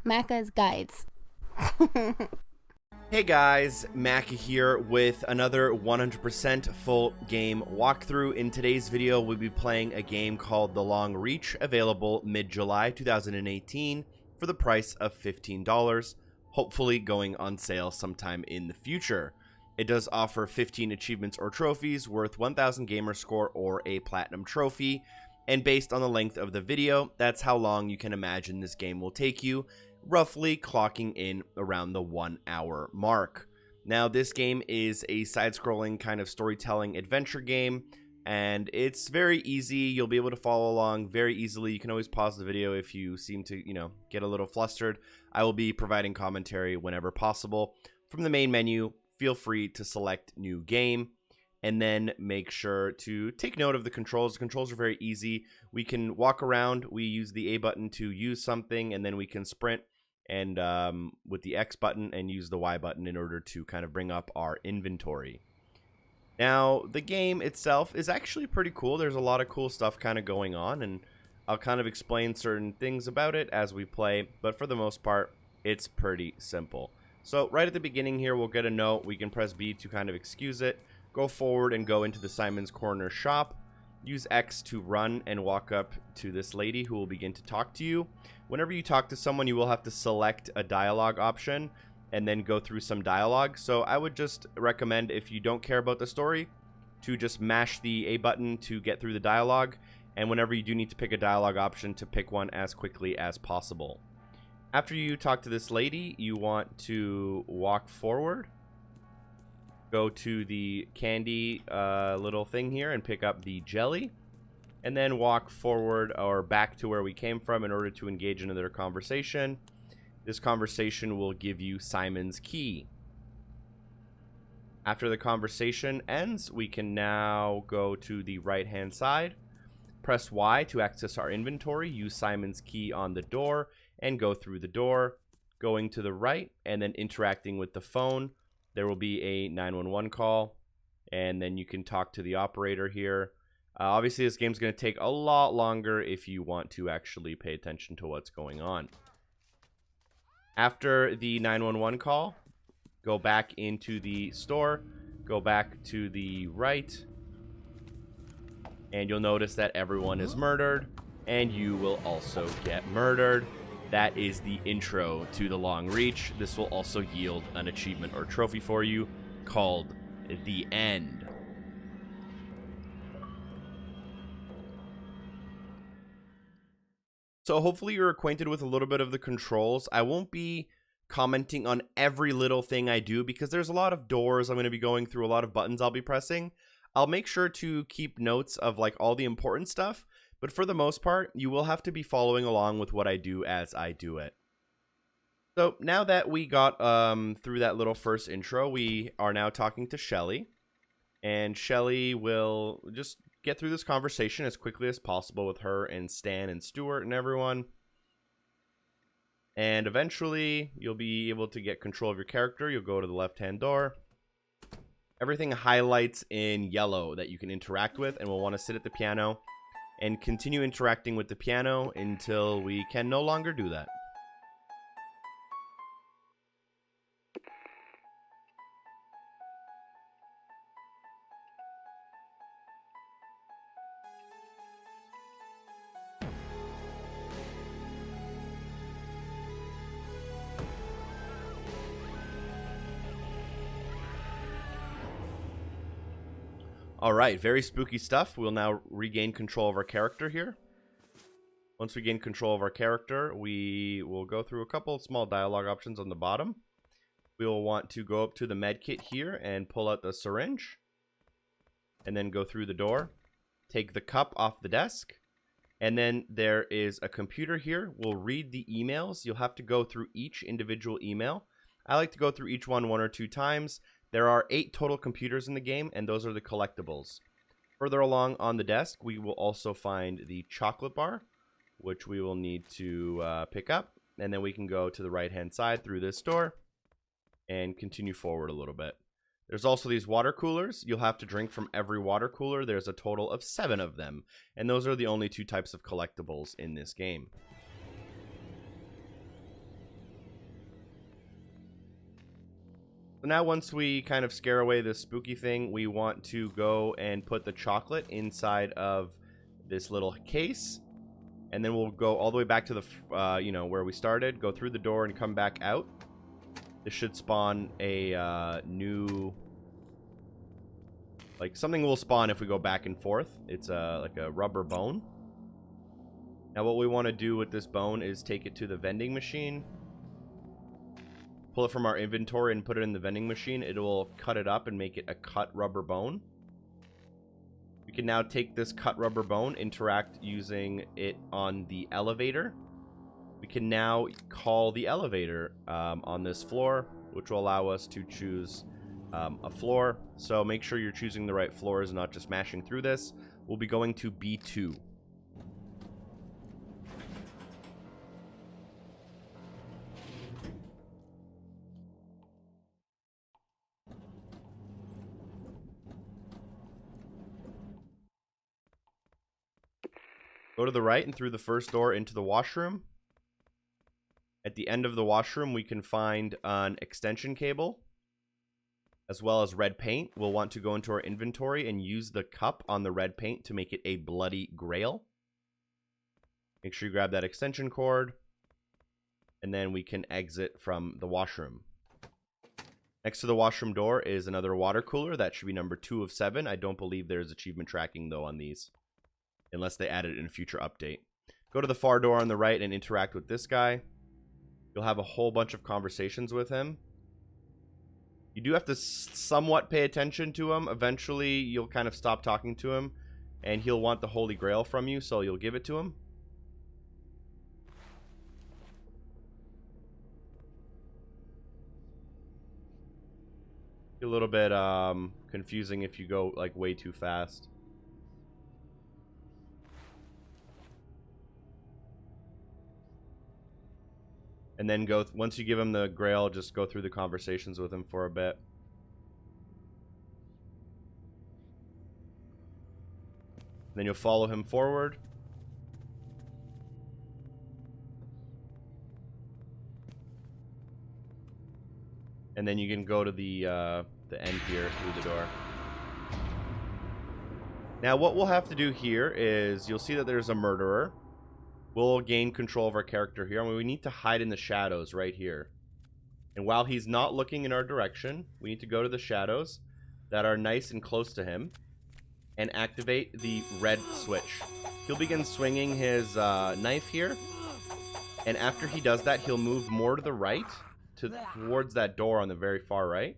Macca's Guides. Hey guys, Macca here with another 100% full game walkthrough. In today's video, we'll be playing a game called The Long Reach, available mid-July 2018 for the price of $15, hopefully going on sale sometime in the future. It does offer 15 achievements or trophies worth 1,000 gamer score or a platinum trophy, and based on the length of the video, that's how long you can imagine this game will take you, roughly clocking in around the 1 hour mark. Now, this game is a side-scrolling kind of storytelling adventure game, and it's very easy. You'll be able to follow along very easily. You can always pause the video if you seem to, get a little flustered. I will be providing commentary whenever possible. From the main menu, feel free to select new game, and then make sure to take note of the controls. The controls are very easy. We can walk around. We use the A button to use something, and then we can sprint and with the X button and use the Y button in order to kind of bring up our inventory. Now, the game itself is actually pretty cool. There's a lot of cool stuff kind of going on, and I'll kind of explain certain things about it as we play, but for the most part, it's pretty simple. So right at the beginning here, we'll get a note. We can press B to kind of excuse it, go forward and go into the Simon's Corner shop. Use X to run and walk up to this lady who will begin to talk to you. Whenever you talk to someone, you will have to select a dialogue option and then go through some dialogue. So I would just recommend, if you don't care about the story, to just mash the A button to get through the dialogue. And whenever you do need to pick a dialogue option, to pick one as quickly as possible. After you talk to this lady, you want to walk forward. Go to the candy little thing here and pick up the jelly, and then walk forward or back to where we came from in order to engage in another conversation. This conversation will give you Simon's key. After the conversation ends, we can now go to the right hand side, press Y to access our inventory, use Simon's key on the door and go through the door, going to the right and then interacting with the phone. There will be a 911 call, and then you can talk to the operator here. Obviously, this game's going to take a lot longer if you want to actually pay attention to what's going on. After the 911 call, go back into the store, go back to the right, and you'll notice that everyone is murdered, and you will also get murdered. That is the intro to The Long Reach. This will also yield an achievement or trophy for you called The End. So hopefully you're acquainted with a little bit of the controls. I won't be commenting on every little thing I do because there's a lot of doors I'm going to be going through, a lot of buttons I'll be pressing. I'll make sure to keep notes of like all the important stuff. But for the most part, you will have to be following along with what I do as I do it. So now that we got through that little first intro, we are now talking to Shelly. And Shelly will just get through this conversation as quickly as possible with her and Stan and Stuart and everyone. And eventually, you'll be able to get control of your character. You'll go to the left-hand door. Everything highlights in yellow that you can interact with, and we'll want to sit at the piano and continue interacting with the piano until we can no longer do that. Alright, very spooky stuff. We'll now regain control of our character here. Once we gain control of our character, we will go through a couple of small dialogue options on the bottom. We will want to go up to the med kit here and pull out the syringe. And then go through the door. Take the cup off the desk. And then there is a computer here. We'll read the emails. You'll have to go through each individual email. I like to go through each one or two times. There are 8 total computers in the game, and those are the collectibles. Further along on the desk, we will also find the chocolate bar, which we will need to pick up. And then we can go to the right-hand side through this door and continue forward a little bit. There's also these water coolers. You'll have to drink from every water cooler. There's a total of 7 of them. And those are the only 2 types of collectibles in this game. Now once we kind of scare away this spooky thing, we want to go and put the chocolate inside of this little case. And then we'll go all the way back to the, you know, where we started. Go through the door and come back out. This should spawn a new... Like, something will spawn if we go back and forth. It's like a rubber bone. Now what we want to do with this bone is take it to the vending machine. Pull it from our inventory and put it in the vending machine. It will cut it up and make it a cut rubber bone. We can now take this cut rubber bone, interact using it on the elevator. We can now call the elevator on this floor, which will allow us to choose a floor. So make sure you're choosing the right floors, not just mashing through this. We'll be going to B2. Go to the right and through the first door into the washroom. At the end of the washroom, we can find an extension cable, as well as red paint. We'll want to go into our inventory and use the cup on the red paint to make it a bloody grail. Make sure you grab that extension cord, and then we can exit from the washroom. Next to the washroom door is another water cooler. That should be number 2 of 7. I don't believe there's achievement tracking, though, on these, unless they add it in a future update. Go to the far door on the right and interact with this guy. You'll have a whole bunch of conversations with him. You do have to somewhat pay attention to him. Eventually, you'll kind of stop talking to him, and he'll want the Holy Grail from you, so you'll give it to him. A little bit confusing if you go like way too fast. And then once you give him the grail, just go through the conversations with him for a bit. Then you'll follow him forward. And then you can go to the end here through the door. Now what we'll have to do here is, you'll see that there's a murderer. We'll gain control of our character here, and we need to hide in the shadows right here. And while he's not looking in our direction, we need to go to the shadows that are nice and close to him and activate the red switch. He'll begin swinging his knife here, and after he does that, he'll move more to the right, towards that door on the very far right.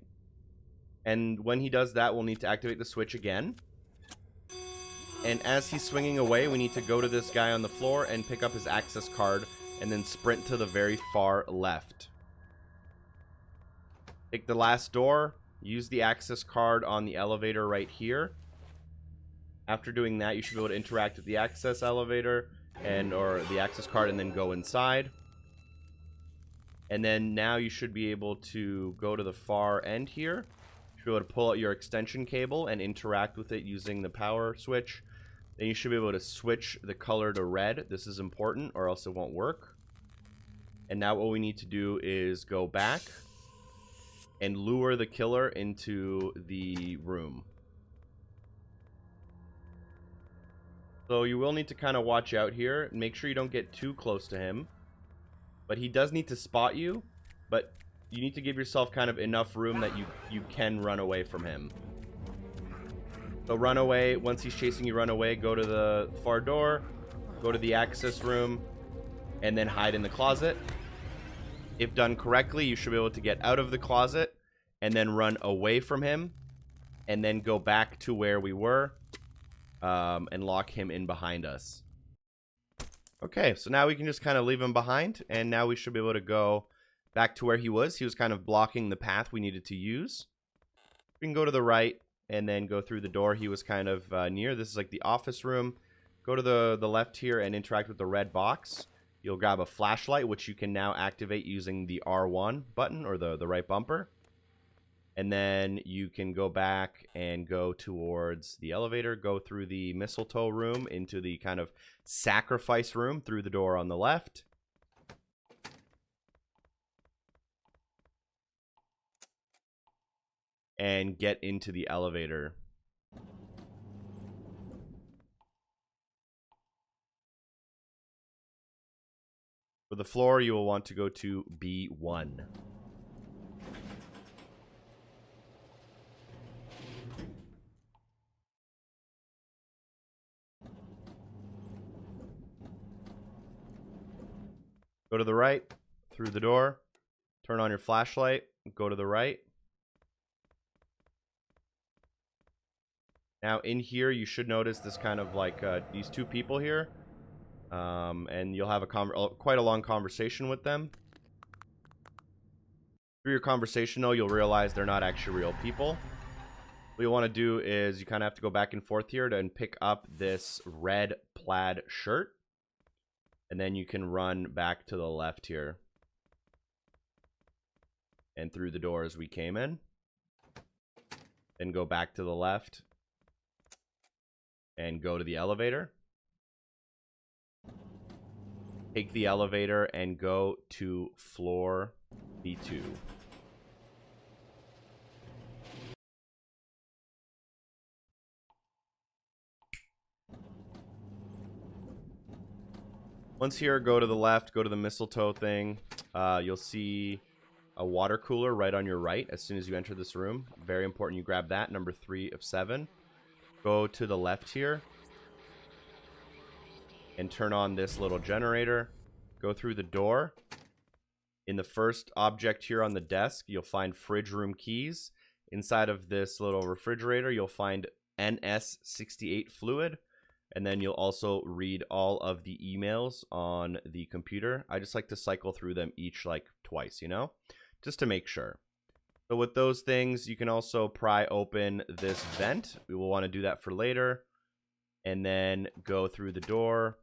And when he does that, we'll need to activate the switch again. And as he's swinging away, we need to go to this guy on the floor and pick up his access card and then sprint to the very far left. Take the last door, use the access card on the elevator right here. After doing that, you should be able to interact with the access elevator or the access card and then go inside. And then now you should be able to go to the far end here. You should be able to pull out your extension cable and interact with it using the power switch. Then you should be able to switch the color to red. This is important, or else it won't work. And now what we need to do is go back and lure the killer into the room. So you will need to kind of watch out here. Make sure you don't get too close to him. But he does need to spot you. But you need to give yourself kind of enough room that you can run away from him. So run away. Once he's chasing you, run away. Go to the far door. Go to the access room. And then hide in the closet. If done correctly, you should be able to get out of the closet. And then run away from him. And then go back to where we were. And lock him in behind us. Okay, so now we can just kind of leave him behind. And now we should be able to go back to where he was. He was kind of blocking the path we needed to use. We can go to the right. And then go through the door he was kind of near. This is like the office room. Go to the left here and interact with the red box. You'll grab a flashlight, which you can now activate using the R1 button, or the right bumper. And then you can go back and go towards the elevator. Go through the mistletoe room into the kind of sacrifice room through the door on the left. and get into the elevator. For the floor, you will want to go to B1. Go to the right, through the door, turn on your flashlight, go to the right. Now in here, you should notice this kind of like these two people here. And you'll have quite a long conversation with them. Through your conversation, though, you'll realize they're not actually real people. What you want to do is you kind of have to go back and forth here and pick up this red plaid shirt. And then you can run back to the left here. And through the doors we came in. Then go back to the left. And go to the elevator. Take the elevator and go to floor B2. Once here, go to the left, go to the mistletoe thing. You'll see a water cooler right on your right as soon as you enter this room. Very important you grab that, number 3 of 7. Go to the left here. And turn on this little generator. Go through the door. In the first object here on the desk, you'll find fridge room keys. Inside of this little refrigerator, you'll find NS68 fluid. And then you'll also read all of the emails on the computer. I just like to cycle through them each like twice, you know, just to make sure. So with those things, you can also pry open this vent. We will want to do that for later. And then go through the door.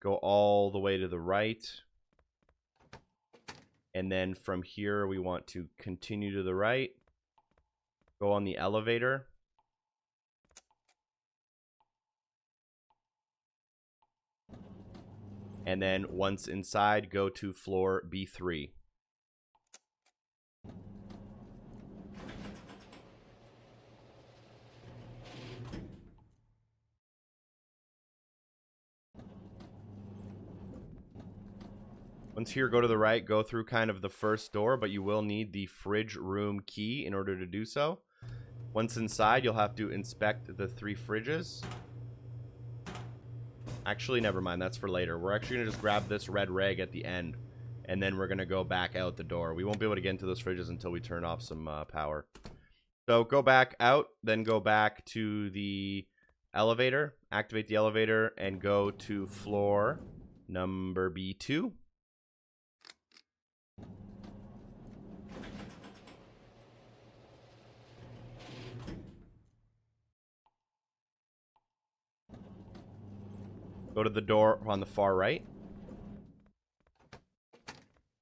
Go all the way to the right. And then from here, we want to continue to the right. Go on the elevator. And then once inside, go to floor B3. Once here, go to the right, go through kind of the first door, but you will need the fridge room key in order to do so. Once inside, you'll have to inspect the 3 fridges. Actually, never mind, that's for later. We're actually going to just grab this red rag at the end, and then we're going to go back out the door. We won't be able to get into those fridges until we turn off some power. So go back out, then go back to the elevator, activate the elevator, and go to floor number B2. Go to the door on the far right.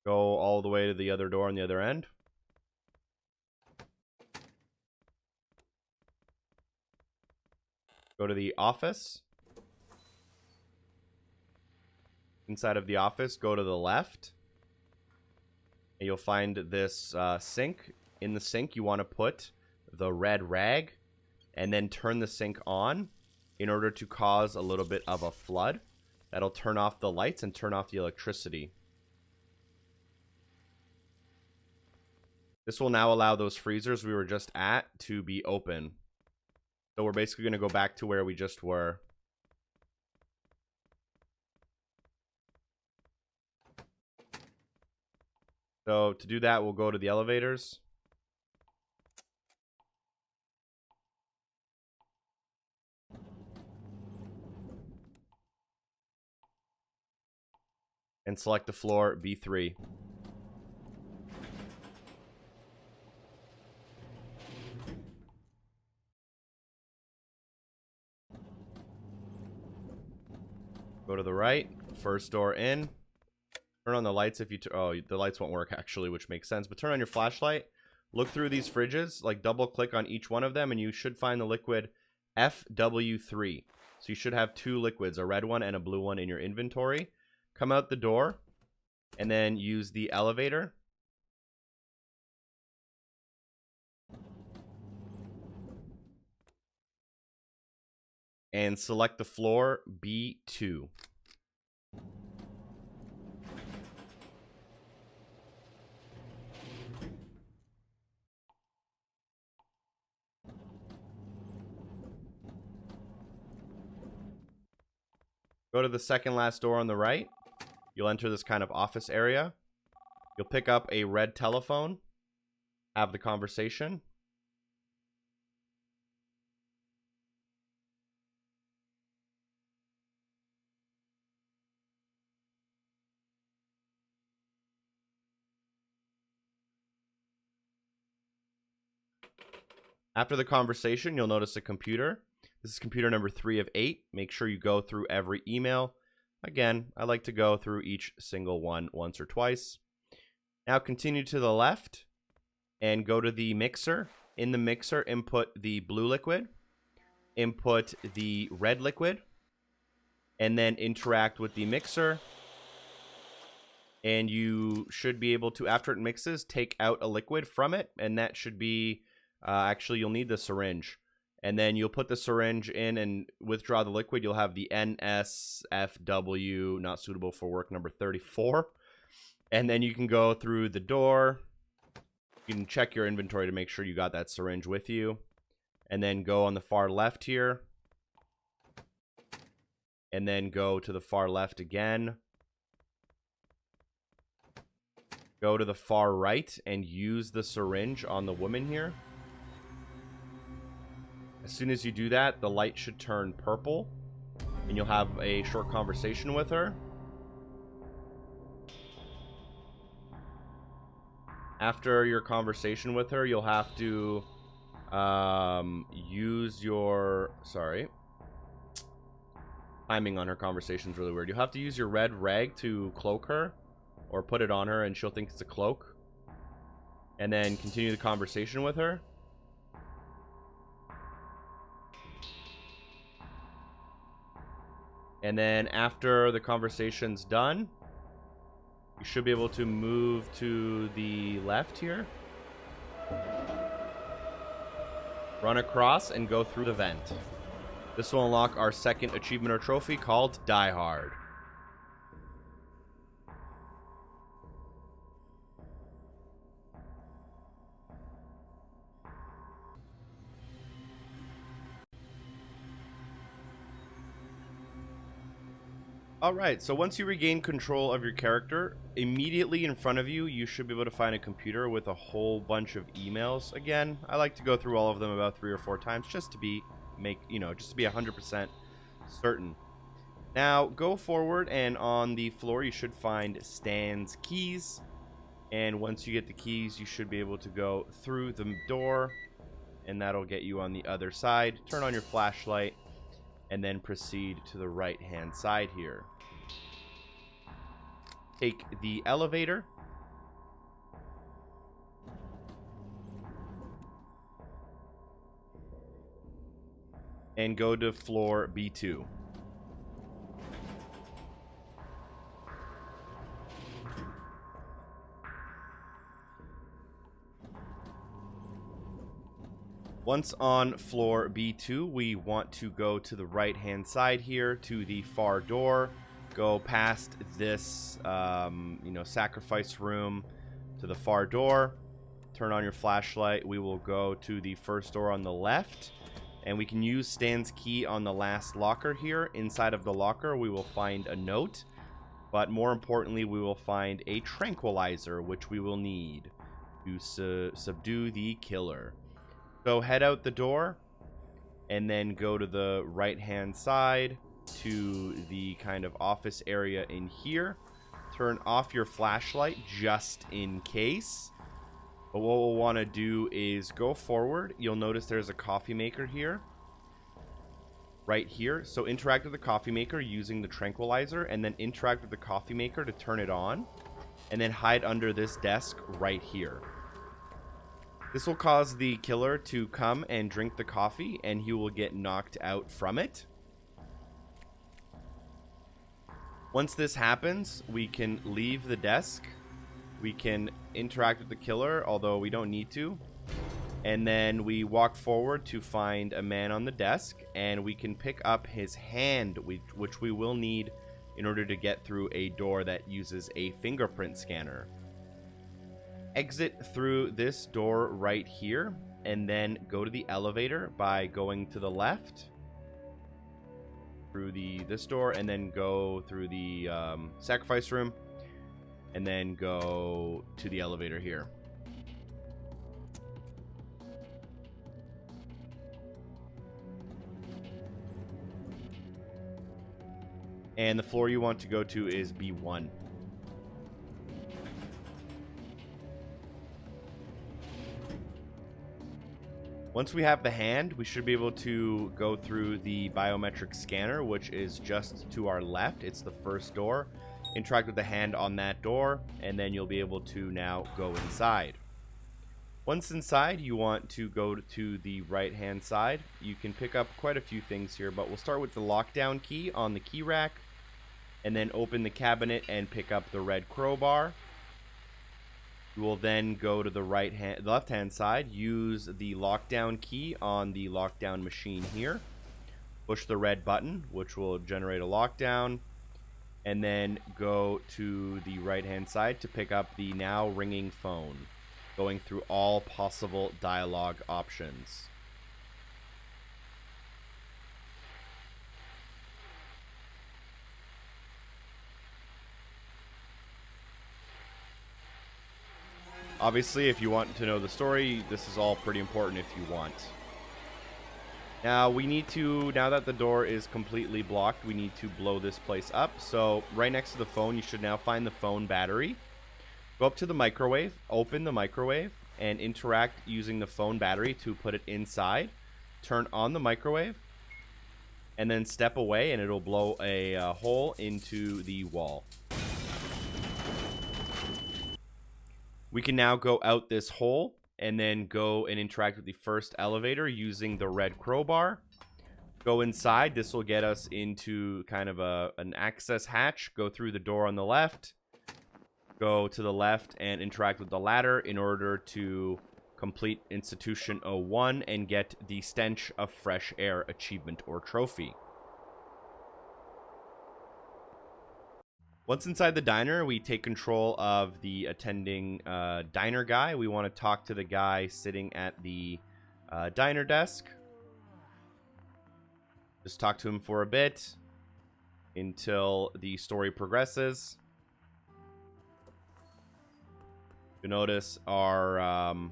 Go all the way to the other door on the other end. Go to the office. Inside of the office, go to the left. And you'll find this sink. In the sink, you want to put the red rag and then turn the sink on in order to cause a little bit of a flood. That'll turn off the lights and turn off the electricity. This will now allow those freezers we were just at to be open. So we're basically going to go back to where we just were. So to do that, we'll go to the elevators. And select the floor B3. Go to the right, first door in. Turn on the lights if you... oh, the lights won't work actually, which makes sense. But turn on your flashlight. Look through these fridges, like double click on each one of them, and you should find the liquid FW3. So you should have 2 liquids, a red one and a blue one in your inventory. Come out the door, and then use the elevator. and select the floor B2. Go to the second last door on the right. You'll enter this kind of office area. You'll pick up a red telephone, have the conversation. After the conversation, you'll notice a computer. This is computer number 3 of 8. Make sure you go through every email. Again, I like to go through each single one once or twice. Now continue to the left and go to the mixer. In the mixer, input the blue liquid, input the red liquid, and then interact with the mixer. And you should be able to, after it mixes, take out a liquid from it, and that should be... actually, you'll need the syringe. And then you'll put the syringe in and withdraw the liquid. You'll have the NSFW, not suitable for work, number 34. And then you can go through the door. You can check your inventory to make sure you got that syringe with you. And then go on the far left here. And then go to the far left again. Go to the far right and use the syringe on the woman here. As soon as you do that, the light should turn purple, and you'll have a short conversation with her. After your conversation with her, you'll have to use your... Sorry. Timing on her conversation is really weird. You'll have to use your red rag to cloak her, or put it on her, and she'll think it's a cloak. And then continue the conversation with her. And then after the conversation's done, you should be able to move to the left here. Run across and go through the vent. This will unlock our second achievement or trophy called Die Hard. Alright, so once you regain control of your character, immediately in front of you, you should be able to find a computer with a whole bunch of emails. Again, I like to go through all of them about 3 or 4 times just to be, just to be 100% certain. Now, go forward, and on the floor, you should find Stan's keys. And once you get the keys, you should be able to go through the door, and that'll get you on the other side. Turn on your flashlight, and then proceed to the right-hand side here. Take the elevator. And go to floor B2. Once on floor B2, we want to go to the right-hand side here to the far door. Go past this, sacrifice room to the far door. Turn on your flashlight. We will go to the first door on the left. And we can use Stan's key on the last locker here. Inside of the locker, we will find a note. But more importantly, we will find a tranquilizer, which we will need to subdue the killer. So head out the door and then go to the right-hand side to the kind of office area in here. Turn off your flashlight just in case. But what we'll want to do is go forward. You'll notice there's a coffee maker here. Right here. So interact with the coffee maker using the tranquilizer, and then interact with the coffee maker to turn it on. And then hide under this desk right here. This will cause the killer to come and drink the coffee, and he will get knocked out from it. Once this happens, we can leave the desk. We can interact with the killer, although we don't need to. And then we walk forward to find a man on the desk, and we can pick up his hand, which we will need in order to get through a door that uses a fingerprint scanner. Exit through this door right here, and then go to the elevator by going to the left through this door, and then go through the sacrifice room, and then go to the elevator here. And the floor you want to go to is B1. Once we have the hand, we should be able to go through the biometric scanner, which is just to our left. It's the first door. Interact with the hand on that door, and then you'll be able to now go inside. Once inside, you want to go to the right-hand side. You can pick up quite a few things here, but we'll start with the lockdown key on the key rack, and then open the cabinet and pick up the red crowbar. You will then go to the left-hand side, use the lockdown key on the lockdown machine here. Push the red button, which will generate a lockdown, and then go to the right-hand side to pick up the now ringing phone, going through all possible dialogue options. Obviously, if you want to know the story, this is all pretty important if you want. Now, now that the door is completely blocked, we need to blow this place up. So, right next to the phone, you should now find the phone battery. Go up to the microwave, open the microwave, and interact using the phone battery to put it inside. Turn on the microwave, and then step away, and it'll blow a hole into the wall. We can now go out this hole and then go and interact with the first elevator using the red crowbar. Go inside. This will get us into kind of an access hatch. Go through the door on the left. Go to the left and interact with the ladder in order to complete Institution 01 and get the Stench of Fresh Air achievement or trophy. Once inside the diner, we take control of the attending diner guy. We want to talk to the guy sitting at the diner desk. Just talk to him for a bit until the story progresses. You notice our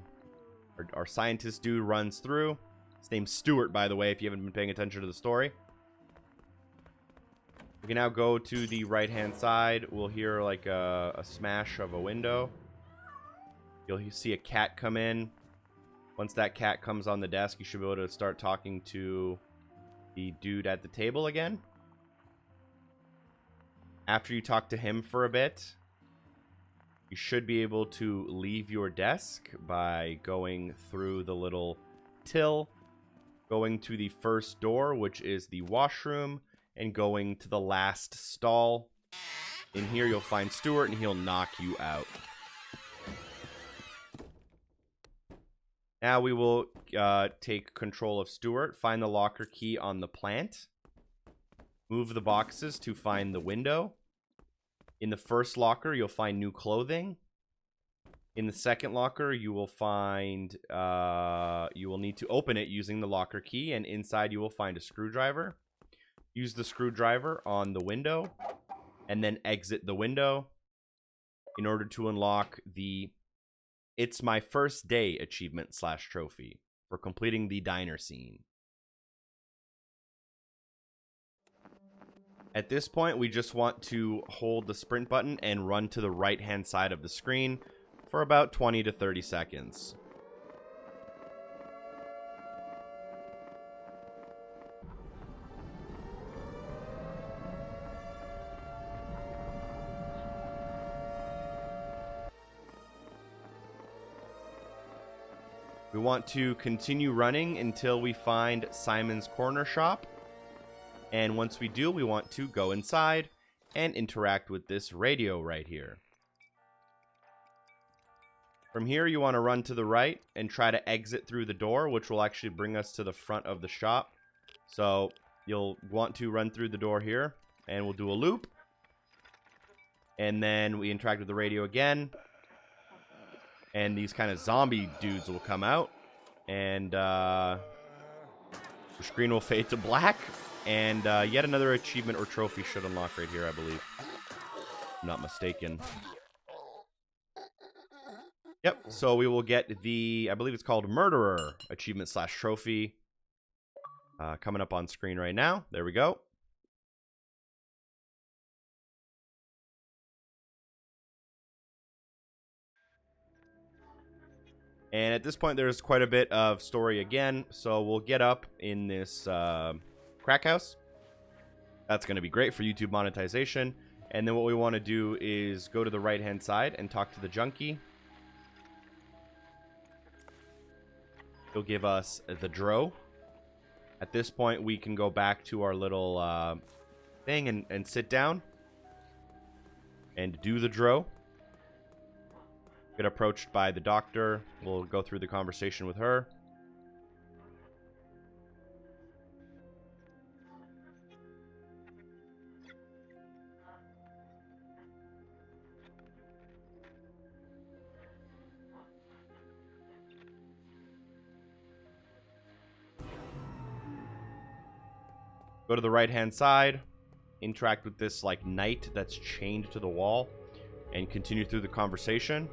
scientist dude runs through. His name's Stuart, by the way, if you haven't been paying attention to the story. We can now go to the right-hand side. We'll hear like a smash of a window. You'll see a cat come in. Once that cat comes on the desk, you should be able to start talking to the dude at the table again. After you talk to him for a bit, you should be able to leave your desk by going through the little till, going to the first door, which is the washroom, and going to the last stall. In here, you'll find Stuart, and he'll knock you out. Now we will take control of Stuart, find the locker key on the plant, move the boxes to find the window. In the first locker, you'll find new clothing. In the second locker, you will find, you will need to open it using the locker key, and inside you will find a screwdriver. Use the screwdriver on the window, and then exit the window in order to unlock the It's My First Day achievement / trophy for completing the diner scene. At this point, we just want to hold the sprint button and run to the right-hand side of the screen for about 20 to 30 seconds. We want to continue running until we find Simon's Corner Shop. And once we do, we want to go inside and interact with this radio right here. From here, you want to run to the right and try to exit through the door, which will actually bring us to the front of the shop. So you'll want to run through the door here, and we'll do a loop. And then we interact with the radio again. And these kind of zombie dudes will come out. And the screen will fade to black. And yet another achievement or trophy should unlock right here, I believe. If I'm not mistaken. Yep, so we will get the, I believe it's called Murderer achievement / trophy. Coming up on screen right now. There we go. And at this point, there's quite a bit of story again. So we'll get up in this crack house. That's going to be great for YouTube monetization. And then what we want to do is go to the right-hand side and talk to the junkie. He'll give us the dro. At this point, we can go back to our little thing and sit down and do the dro. Get approached by the doctor. We'll go through the conversation with her. Go to the right-hand side, interact with this, like, knight that's chained to the wall, and continue through the conversation.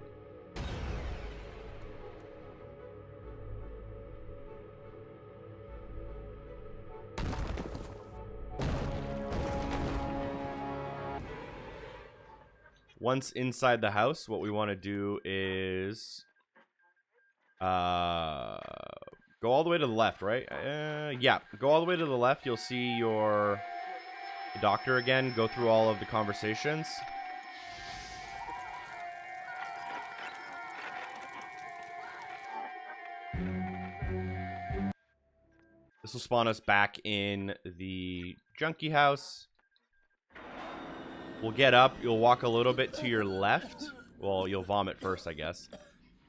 Once inside the house, what we want to do is go all the way to the left, right? Yeah, go all the way to the left. You'll see the doctor again. Go through all of the conversations. This will spawn us back in the junkie house. We'll get up. You'll walk a little bit to your left. Well, you'll vomit first, I guess.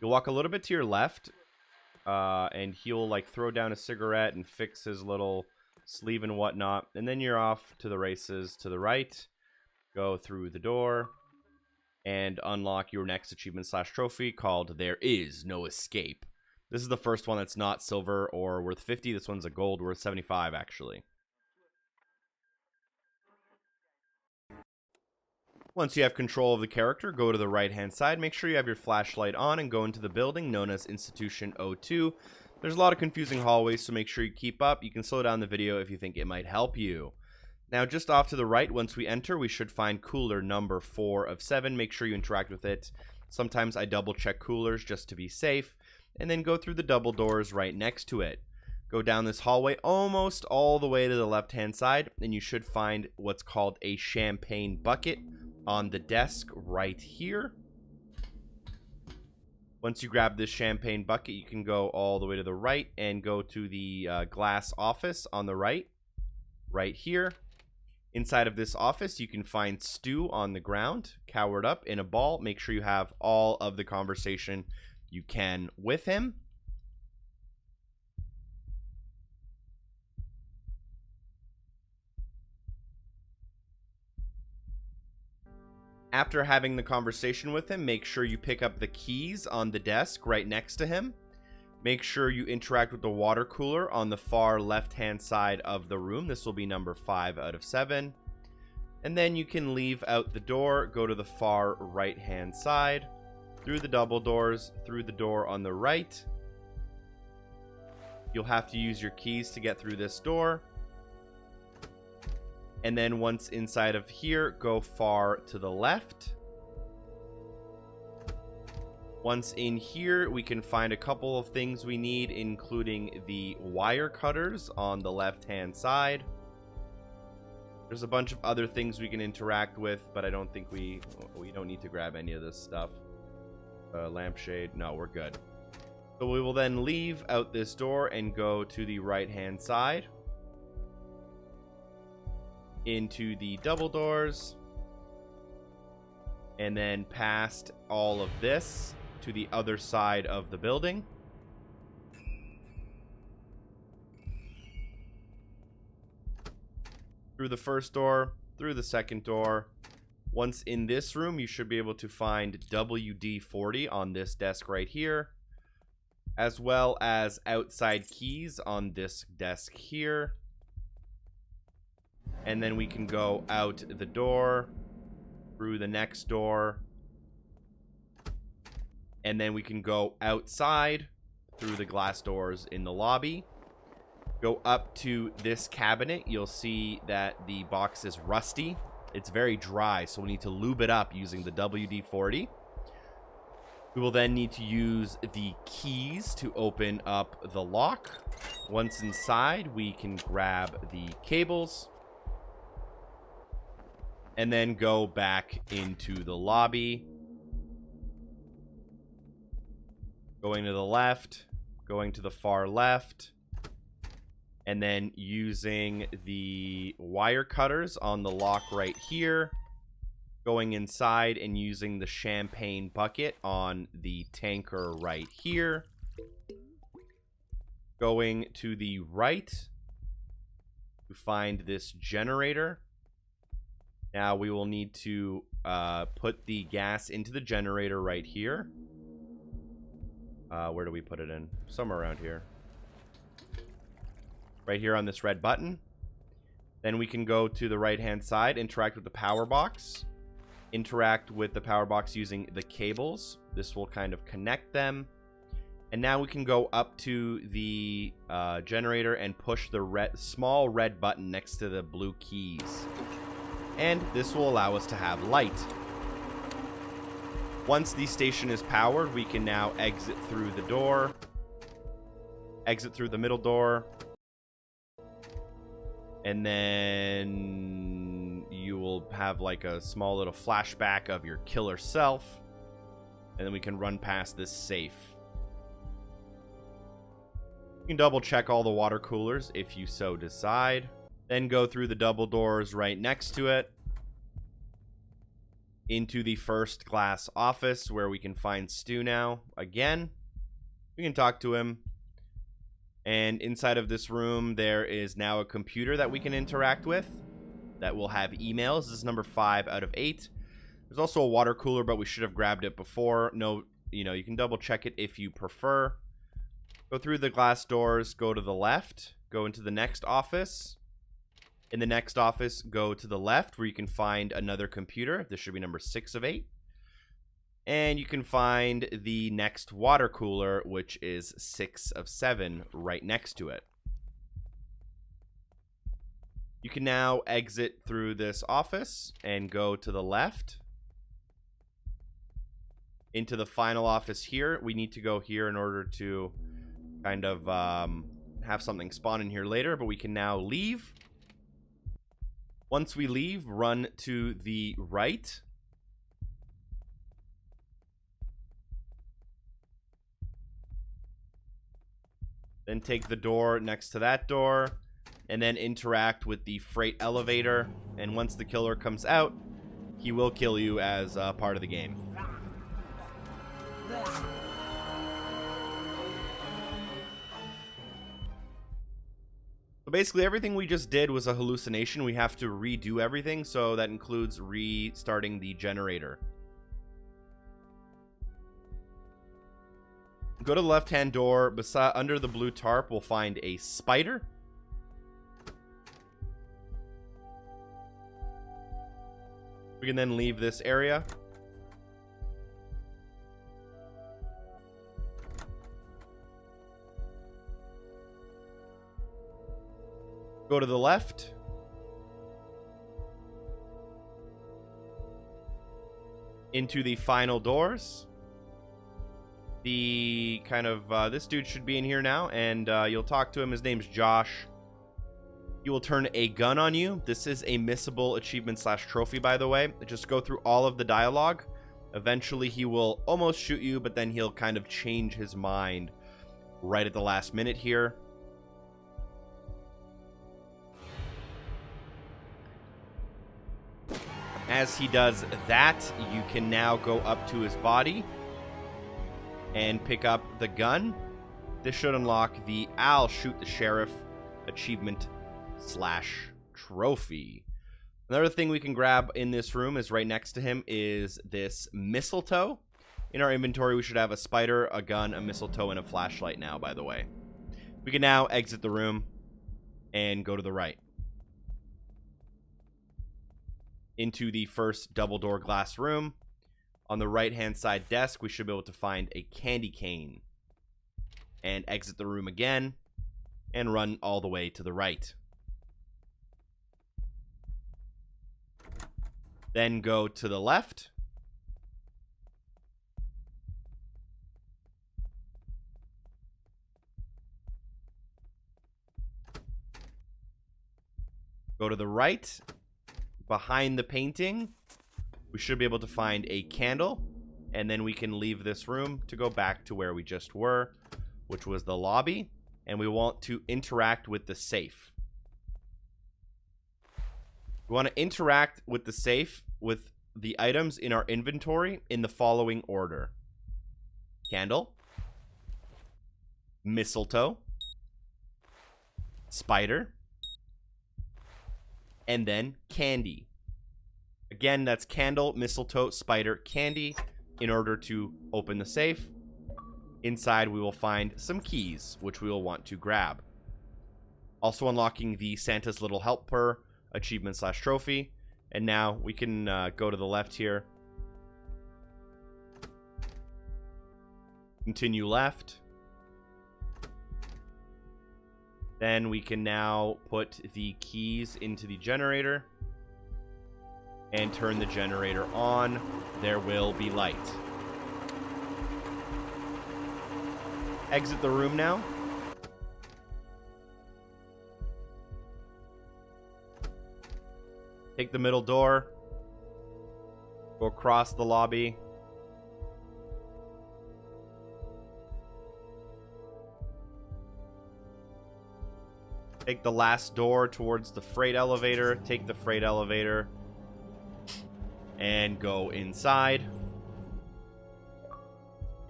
You'll walk a little bit to your left. And he'll, like, throw down a cigarette and fix his little sleeve and whatnot. And then you're off to the races to the right. Go through the door. And unlock your next achievement / trophy called There Is No Escape. This is the first one that's not silver or worth 50. This one's a gold worth 75, actually. Once you have control of the character, go to the right-hand side. Make sure you have your flashlight on and go into the building known as Institution 02. There's a lot of confusing hallways, so make sure you keep up. You can slow down the video if you think it might help you. Now, just off to the right, once we enter, we should find cooler number 4 of 7. Make sure you interact with it. Sometimes I double-check coolers just to be safe. And then go through the double doors right next to it. Go down this hallway almost all the way to the left-hand side, and you should find what's called a champagne bucket on the desk right here. Once you grab this champagne bucket, you can go all the way to the right and go to the glass office on the right here. Inside of this office, you can find Stu on the ground, cowered up in a ball. Make sure you have all of the conversation you can with him. After having the conversation with him, make sure you pick up the keys on the desk right next to him. Make sure you interact with the water cooler on the far left-hand side of the room. This will be number 5 out of 7. And then you can leave out the door, go to the far right-hand side, through the double doors, through the door on the right. You'll have to use your keys to get through this door. And then once inside of here, go far to the left. Once in here, we can find a couple of things we need, including the wire cutters on the left-hand side. There's a bunch of other things we can interact with, but I don't think we don't need to grab any of this stuff. Lampshade, no, we're good. So we will then leave out this door and go to the right-hand side. Into the double doors. And then past all of this to the other side of the building. Through the first door, through the second door. Once in this room, you should be able to find WD-40 on this desk right here, as well as outside keys on this desk here. And then we can go out the door, through the next door, and then we can go outside through the glass doors in the lobby. Go up to this cabinet. You'll see that the box is rusty. It's very dry, so we need to lube it up using the WD-40. We will then need to use the keys to open up the lock. Once inside, we can grab the cables and then go back into the lobby. Going to the left, going to the far left, and then using the wire cutters on the lock right here, going inside and using the champagne bucket on the tanker right here, going to the right to find this generator. Now we will need to put the gas into the generator right here. Where do we put it in? Somewhere around here. Right here on this red button. Then we can go to the right hand side, interact with the power box, interact with the power box using the cables. This will kind of connect them, and now we can go up to the generator and push the small red button next to the blue keys, and this will allow us to have light. Once the station is powered, we can now exit through the door, exit through the middle door, and then you will have like a small little flashback of your killer self. And then we can run past this safe. You can double check all the water coolers if you so decide. Then go through the double doors right next to it, into the first glass office where we can find Stu now. Again, we can talk to him. And inside of this room, there is now a computer that we can interact with that will have emails. This is number 5 out of 8. There's also a water cooler, but we should have grabbed it before. No, you can double check it if you prefer. Go through the glass doors, go to the left, go into the next office. In the next office, go to the left where you can find another computer. This should be number 6 of 8. And you can find the next water cooler, which is 6 of 7, right next to it. You can now exit through this office and go to the left into the final office here. We need to go here in order to kind of have something spawn in here later, but we can now leave. Once we leave, run to the right. Then take the door next to that door, and then interact with the freight elevator. And once the killer comes out, he will kill you as part of the game. So basically everything we just did was a hallucination. We have to redo everything, so that includes restarting the generator. Go to the left-hand door. Under the blue tarp, we'll find a spider. We can then leave this area. Go to the left. Into the final doors. The kind of, this dude should be in here now, and you'll talk to him. His name's Josh. He will turn a gun on you. This is a missable achievement / trophy, by the way. Just go through all of the dialogue. Eventually, he will almost shoot you, but then he'll kind of change his mind right at the last minute here. As he does that, you can now go up to his body and pick up the gun. This should unlock the I'll Shoot the Sheriff achievement / trophy. Another thing we can grab in this room is right next to him is this mistletoe. In our inventory, we should have a spider, a gun, a mistletoe, and a flashlight now, by the way. We can now exit the room and go to the right. Into the first double door glass room. On the right-hand side desk, we should be able to find a candy cane. And exit the room again and run all the way to the right. Then go to the left. Go to the right. Behind the painting, we should be able to find a candle. And then we can leave this room to go back to where we just were, which was the lobby. And we want to interact with the safe. We want to interact with the safe with the items in our inventory in the following order: candle, mistletoe, spider, and then candy. Again, that's candle, mistletoe, spider, candy in order to open the safe. Inside, we will find some keys, which we will want to grab. Also unlocking the Santa's Little Helper achievement / trophy. And now we can go to the left here. Continue left. Then we can now put the keys into the generator and turn the generator on. There will be light. Exit the room now. Take the middle door. Go across the lobby. Take the last door towards the freight elevator. Take the freight elevator. And go inside.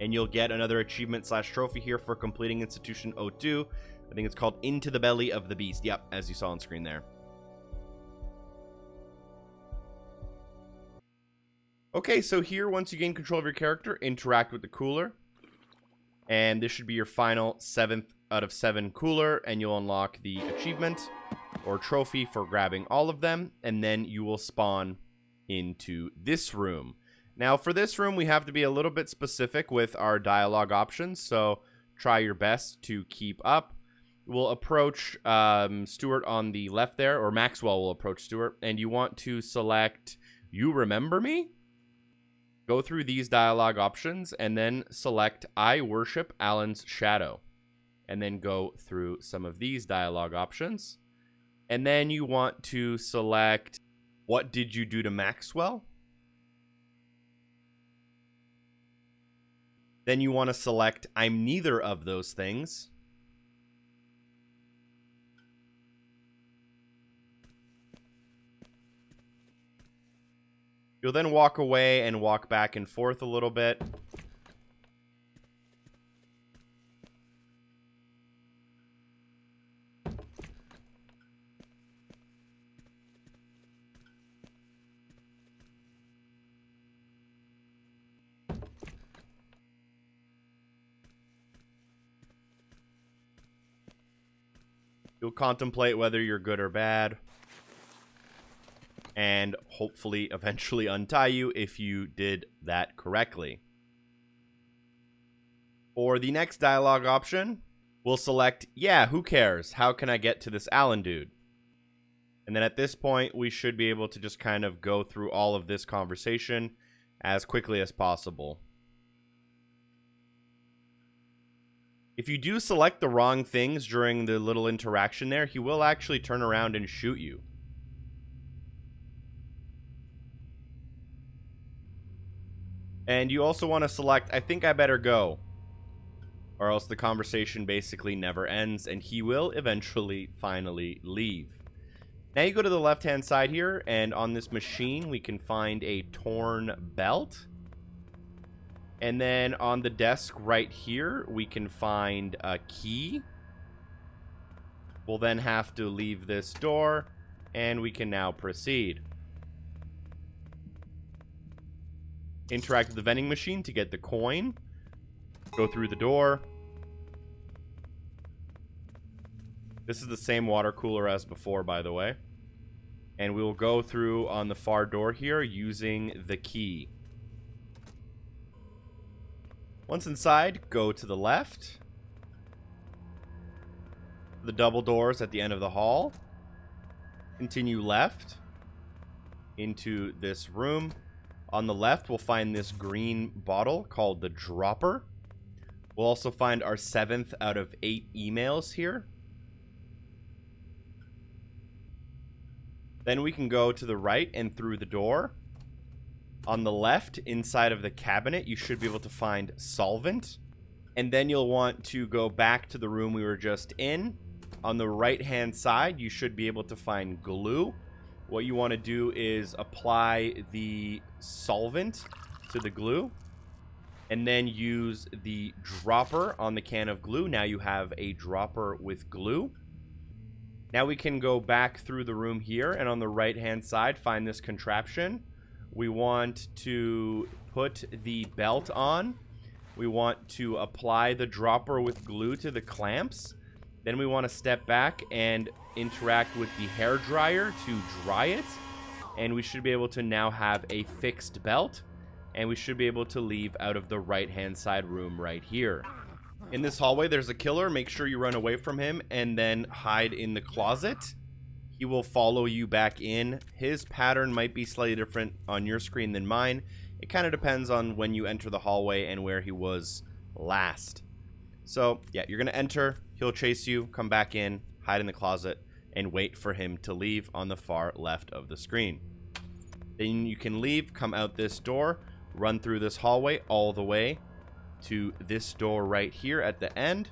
And you'll get another achievement / trophy here for completing Institution 02. I think it's called Into the Belly of the Beast. Yep, as you saw on screen there. Okay, so here, once you gain control of your character, interact with the cooler. And this should be your final 7th out of 7 cooler, and you'll unlock the achievement or trophy for grabbing all of them, and then you will spawn into this room. Now, for this room, we have to be a little bit specific with our dialogue options, so try your best to keep up. We'll approach Stuart on the left there, or Maxwell will approach Stuart, and you want to select You Remember Me? Go through these dialogue options, and then select I Worship Alan's Shadow. And then go through some of these dialogue options. And then you want to select What Did You Do to Maxwell? Then you want to select I'm Neither of Those Things. You'll then walk away and walk back and forth a little bit. You'll contemplate whether you're good or bad. And hopefully eventually untie you if you did that correctly. For the next dialogue option, we'll select, yeah, who cares? How can I get to this Alan dude? And then at this point, we should be able to just kind of go through all of this conversation as quickly as possible. If you do select the wrong things during the little interaction there, he will actually turn around and shoot you. And you also want to select, I think I better go. Or else the conversation basically never ends, and he will eventually finally leave. Now you go to the left-hand side here, and on this machine we can find a torn belt. And then on the desk right here, we can find a key. We'll then have to leave this door, and we can now proceed. Interact with the vending machine to get the coin. Go through the door. This is the same water cooler as before, by the way. And we will go through on the far door here using the key. Once inside, go to the left. The double doors at the end of the hall. Continue left into this room. On the left, we'll find this green bottle called the dropper. We'll also find our 7th out of 8 emails here. Then we can go to the right and through the door. On the left, inside of the cabinet, you should be able to find solvent. And then you'll want to go back to the room we were just in. On the right-hand side, you should be able to find glue. What you want to do is apply the solvent to the glue. And then use the dropper on the can of glue. Now you have a dropper with glue. Now we can go back through the room here. And on the right-hand side, find this contraption. We want to put the belt on. We want to apply the dropper with glue to the clamps. Then we want to step back and interact with the hair dryer to dry it. And we should be able to now have a fixed belt. And we should be able to leave out of the right-hand side room right here. In this hallway, there's a killer. Make sure you run away from him and then hide in the closet. He will follow you back in. His pattern might be slightly different on your screen than mine. It kind of depends on when you enter the hallway and where he was last. So, yeah, you're going to enter. He'll chase you, come back in, hide in the closet, and wait for him to leave on the far left of the screen. Then you can leave, come out this door, run through this hallway all the way to this door right here at the end.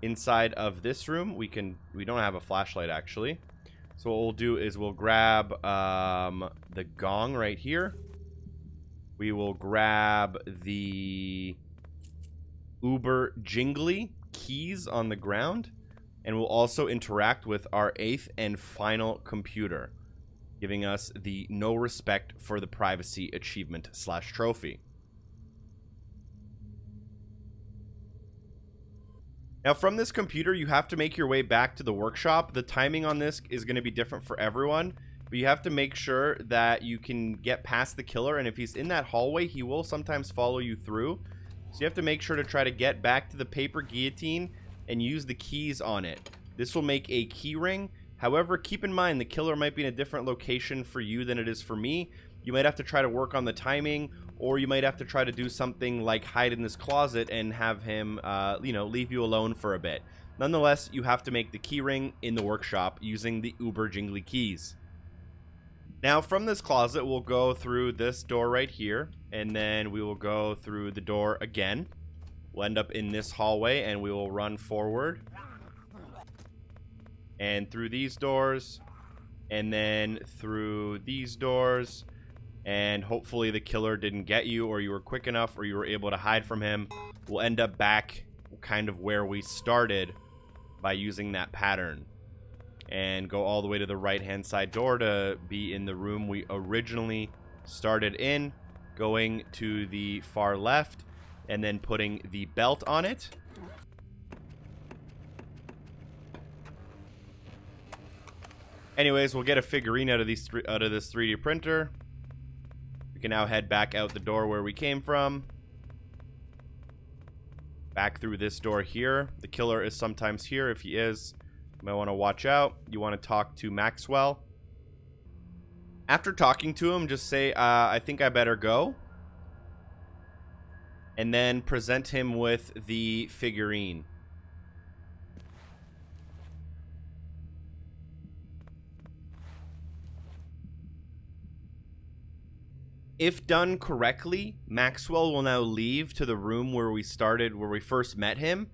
Inside of this room, we don't have a flashlight actually. So what we'll do is we'll grab the gong right here. We will grab the uber jingly keys on the ground. And we'll also interact with our 8th and final computer, giving us the no respect for the privacy achievement / trophy. Now from this computer, you have to make your way back to the workshop. The timing on this is going to be different for everyone, but you have to make sure that you can get past the killer. And if he's in that hallway, he will sometimes follow you through. So you have to make sure to try to get back to the paper guillotine and use the keys on it. This will make a key ring. However, keep in mind the killer might be in a different location for you than it is for me. You might have to try to work on the timing, or you might have to try to do something like hide in this closet and have him, leave you alone for a bit. Nonetheless, you have to make the key ring in the workshop using the uber jingly keys. Now, from this closet, we'll go through this door right here, and then we will go through the door again. We'll end up in this hallway, and we will run forward. And through these doors, and then through these doors. And hopefully the killer didn't get you, or you were quick enough, or you were able to hide from him. We'll end up back kind of where we started by using that pattern. And go all the way to the right-hand side door to be in the room we originally started in. Going to the far left, and then putting the belt on it. Anyways, we'll get a figurine out of this 3D printer. We can now head back out the door where we came from. Back through this door here. The killer is sometimes here. If he is, you might want to watch out. You want to talk to Maxwell. After talking to him, just say, I think I better go. And then present him with the figurine. If done correctly, Maxwell will now leave to the room where we started, where we first met him.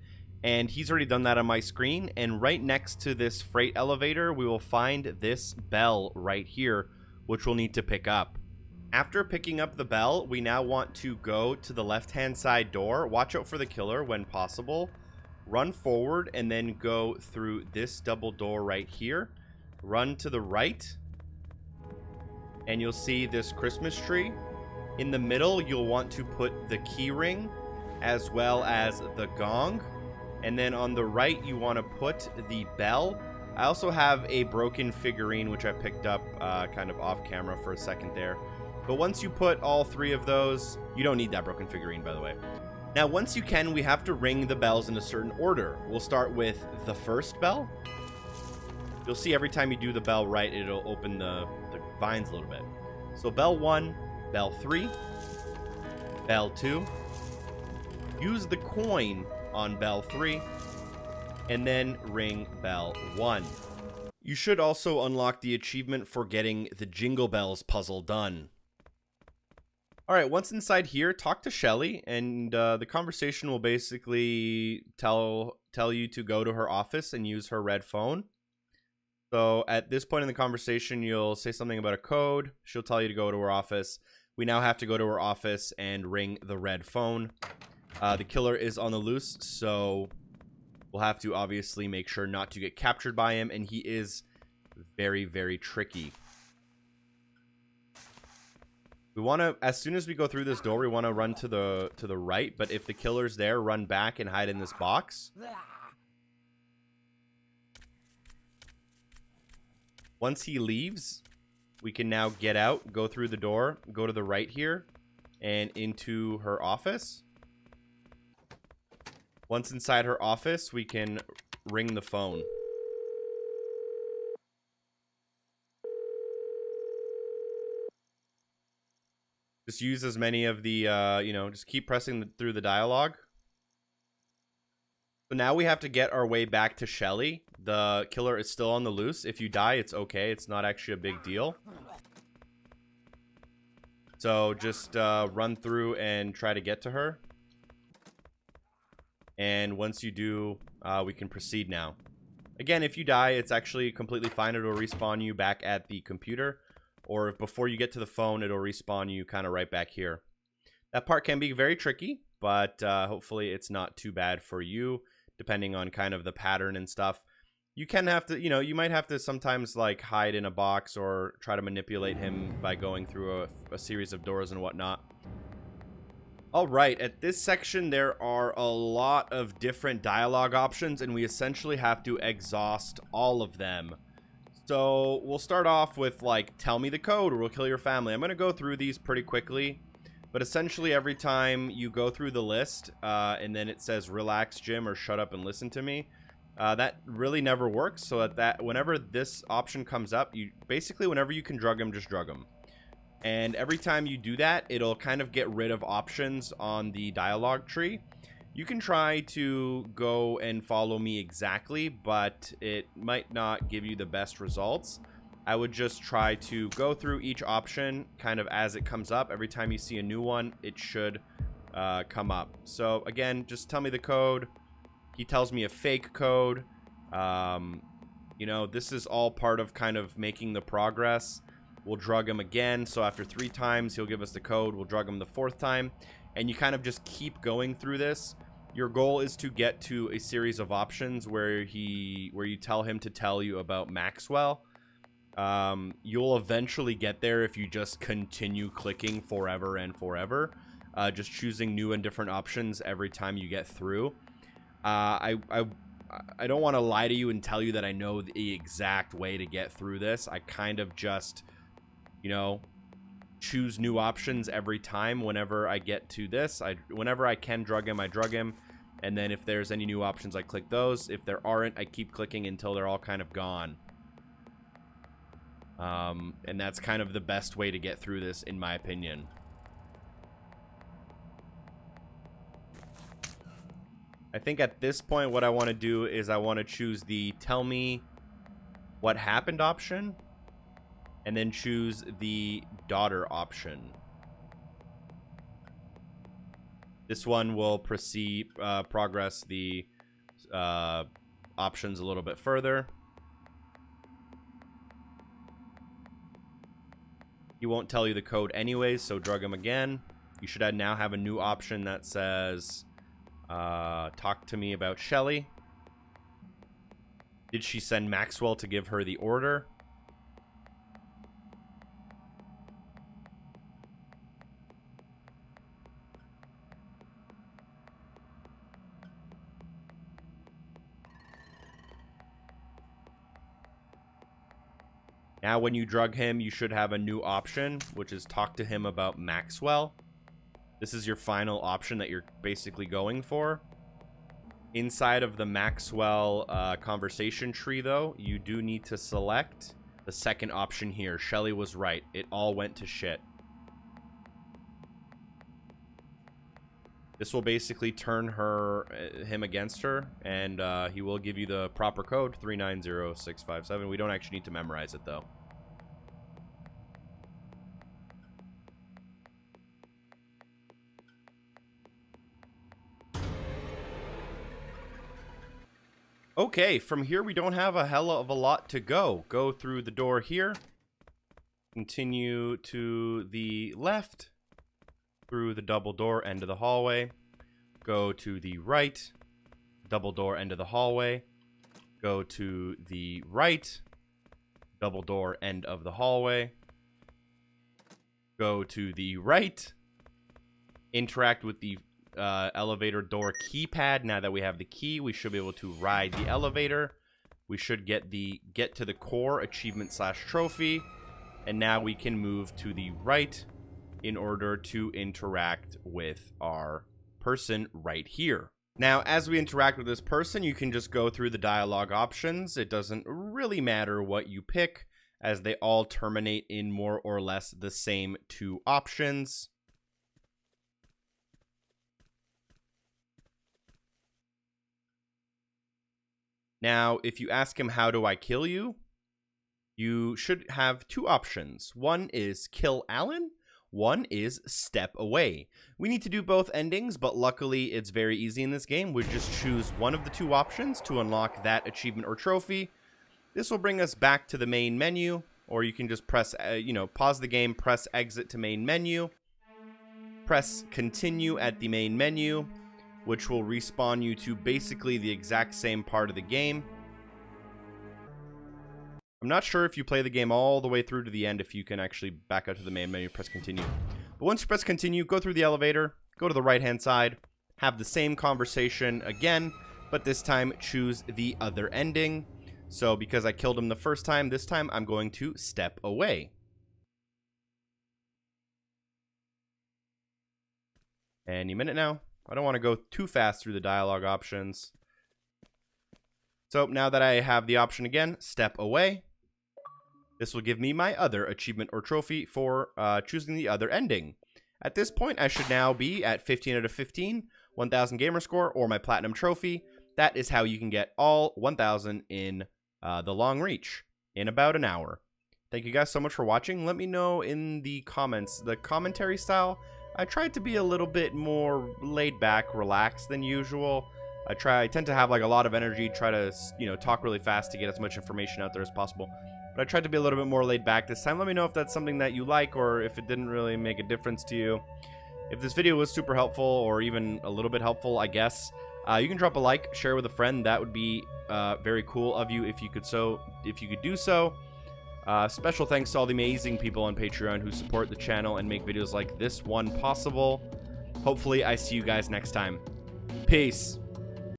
And he's already done that on my screen. And right next to this freight elevator, we will find this bell right here, which we'll need to pick up. After picking up the bell, we now want to go to the left-hand side door. Watch out for the killer when possible. Run forward and then go through this double door right here. Run to the right. And you'll see this Christmas tree. In the middle, you'll want to put the key ring as well as the gong. And then on the right, you want to put the bell. I also have a broken figurine, which I picked up kind of off camera for a second there. But once you put all three of those, you don't need that broken figurine, by the way. Now, once you can, we have to ring the bells in a certain order. We'll start with the first bell. You'll see every time you do the bell right, it'll open the vines a little bit. So bell 1, bell 3, bell 2. Use the coin on bell 3, and then ring bell 1. You should also unlock the achievement for getting the Jingle Bells puzzle done. Alright, once inside here, talk to Shelly, and the conversation will basically tell you to go to her office and use her red phone. So at this point in the conversation, you'll say something about a code. She'll tell you to go to her office. We now have to go to her office and ring the red phone. The killer is on the loose, so we'll have to obviously make sure not to get captured by him, and he is very, very tricky. We want to, as soon as we go through this door, we want to run to the right, but if the killer's there, run back and hide in this box. Once he leaves, we can now get out, go through the door, go to the right here, and into her office. Once inside her office, we can ring the phone. Just use as many of the, just keep pressing through the dialogue. So now we have to get our way back to Shelly. The killer is still on the loose. If you die, it's okay. It's not actually a big deal. So just run through and try to get to her. And once you do, we can proceed now. Again, if you die, it's actually completely fine. It'll respawn you back at the computer. Or if before you get to the phone, it'll respawn you kind of right back here. That part can be very tricky, but hopefully it's not too bad for you, depending on kind of the pattern and stuff. You can have to, you might have to sometimes like hide in a box or try to manipulate him by going through a series of doors and whatnot. All right, at this section, there are a lot of different dialogue options, and we essentially have to exhaust all of them. So we'll start off with like, tell me the code or we'll kill your family. I'm going to go through these pretty quickly, but essentially every time you go through the list and then it says relax Jim or shut up and listen to me, that really never works. So that whenever this option comes up, you basically, whenever you can drug him, just drug him. And every time you do that, it'll kind of get rid of options on the dialogue tree. You can try to go and follow me exactly, but it might not give you the best results. I would just try to go through each option kind of as it comes up. Every time you see a new one, it should come up. So again, just tell me the code. He tells me a fake code. This is all part of kind of making the progress. We'll drug him again. So after 3 times, he'll give us the code. We'll drug him the 4th time. And you kind of just keep going through this. Your goal is to get to a series of options where you tell him to tell you about Maxwell. You'll eventually get there if you just continue clicking forever and forever, just choosing new and different options every time you get through. I don't want to lie to you and tell you that I know the exact way to get through this. I kind of just, choose new options every time. Whenever I get to this, whenever I can drug him, I drug him, and then if there's any new options, I click those. If there aren't, I keep clicking until they're all kind of gone. And that's kind of the best way to get through this, in my opinion. I think at this point what I want to do is I want to choose the tell me what happened option, and then choose the daughter option. This one will progress the options a little bit further. He won't tell you the code anyways, so drug him again. You should now have a new option that says, talk to me about Shelly. Did she send Maxwell to give her the order? Now, when you drug him, you should have a new option, which is talk to him about Maxwell. This is your final option that you're basically going for. Inside of the Maxwell conversation tree, though, you do need to select the second option here. Shelly was right. It all went to shit. This will basically turn him against her, and he will give you the proper code, 390657. We don't actually need to memorize it, though. Okay, from here we don't have a hell of a lot to go. Go through the door here. Continue to the left. Through the double door end of the hallway. Go to the right. Double door end of the hallway. Go to the right. Double door end of the hallway. Go to the right. Interact with the elevator door keypad. Now that we have the key, we should be able to ride the elevator. We should get to the core achievement / trophy, and now we can move to the right in order to interact with our person right here. Now, as we interact with this person, you can just go through the dialogue options. It doesn't really matter what you pick, as they all terminate in more or less the same two options. Now, if you ask him, how do I kill you? You should have two options. One is kill Alan. One is step away. We need to do both endings, but luckily it's very easy in this game. We just choose one of the two options to unlock that achievement or trophy. This will bring us back to the main menu, or you can just press, pause the game, press exit to main menu. Press continue at the main menu, which will respawn you to basically the exact same part of the game. I'm not sure if you play the game all the way through to the end, if you can actually back out to the main menu, press continue. But once you press continue, go through the elevator, go to the right-hand side, have the same conversation again, but this time choose the other ending. So because I killed him the first time, this time I'm going to step away. Any minute now. I don't want to go too fast through the dialogue options. So now that I have the option again, step away. This will give me my other achievement or trophy for choosing the other ending. At this point, I should now be at 15 out of 15, 1000 gamer score, or my platinum trophy. That is how you can get all 1000 in the long reach in about an hour. Thank you guys so much for watching. Let me know in the comments, the commentary style. I tried to be a little bit more laid back, relaxed than usual. I tend to have like a lot of energy, try to, talk really fast to get as much information out there as possible. But I tried to be a little bit more laid back this time. Let me know if that's something that you like, or if it didn't really make a difference to you. If this video was super helpful, or even a little bit helpful, I guess, you can drop a like, share with a friend. That would be very cool of you if you could do so. Special thanks to all the amazing people on Patreon who support the channel and make videos like this one possible. Hopefully I see you guys next time. Peace.